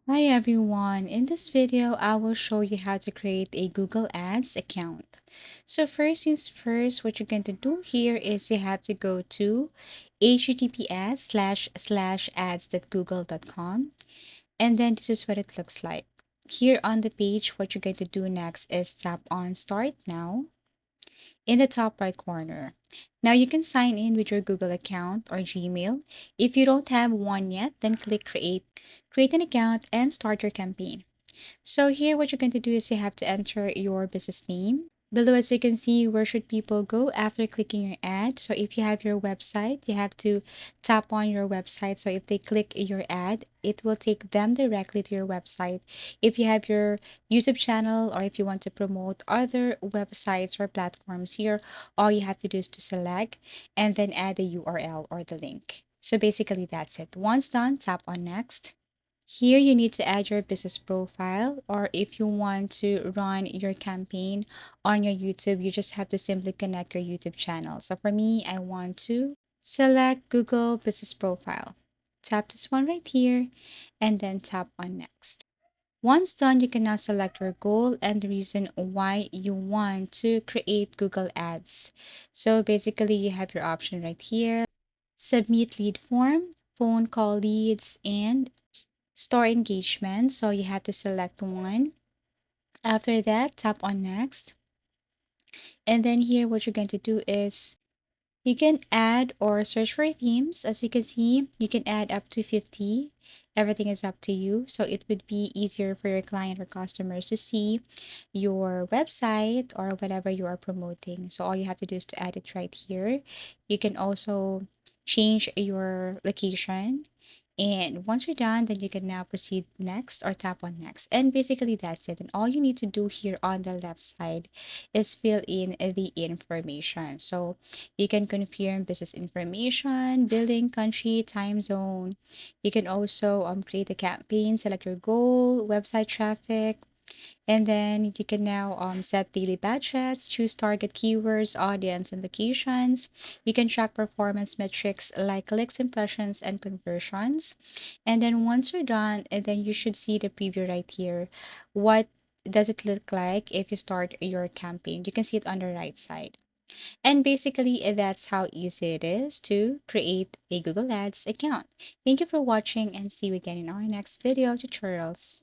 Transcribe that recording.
Hi everyone, in this video I will show you how to create a Google Ads account. So first things first, what you're going to do here is you have to go to https://ads.google.com, and then this is what it looks like. Here on the page, what you're going to do next is tap on Start Now in the top right corner. Now you can sign in with your Google account or Gmail. If you don't have one yet, then click create an account and start your campaign. So here what you're going to do is you have to enter your business name. Below, as you can see, where should people go after clicking your ad? So if you have your website, you have to tap on your website. So if they click your ad, it will take them directly to your website. If you have your YouTube channel or if you want to promote other websites or platforms here, all you have to do is to select and then add the URL or the link. So basically that's it. Once done, tap on next. Here you need to add your business profile, or if you want to run your campaign on your YouTube, you just have to simply connect your YouTube channel. So for me, I want to select Google Business Profile. Tap this one right here and then tap on next. Once done, you can now select your goal and the reason why you want to create Google Ads. So basically, you have your option right here: submit lead form, phone call leads, and store engagement. So you have to select one. After that, tap on next. And then here, what you're going to do is you can add or search for themes. As you can see, you can add up to 50. Everything is up to you. So it would be easier for your client or customers to see your website or whatever you are promoting. So all you have to do is to add it right here. You can also change your location. And once you're done, then you can now proceed next or tap on next. And basically that's it. And all you need to do here on the left side is fill in the information. So you can confirm business information, billing, country, time zone. You can also create a campaign, select your goal, website traffic, and then you can now set daily budgets, choose target keywords, audience, and locations. You can track performance metrics like clicks, impressions, and conversions. And then once you're done, and then you should see the preview right here. What does it look like if you start your campaign? You can see it on the right side. And basically, that's how easy it is to create a Google Ads account. Thank you for watching and see you again in our next video tutorials.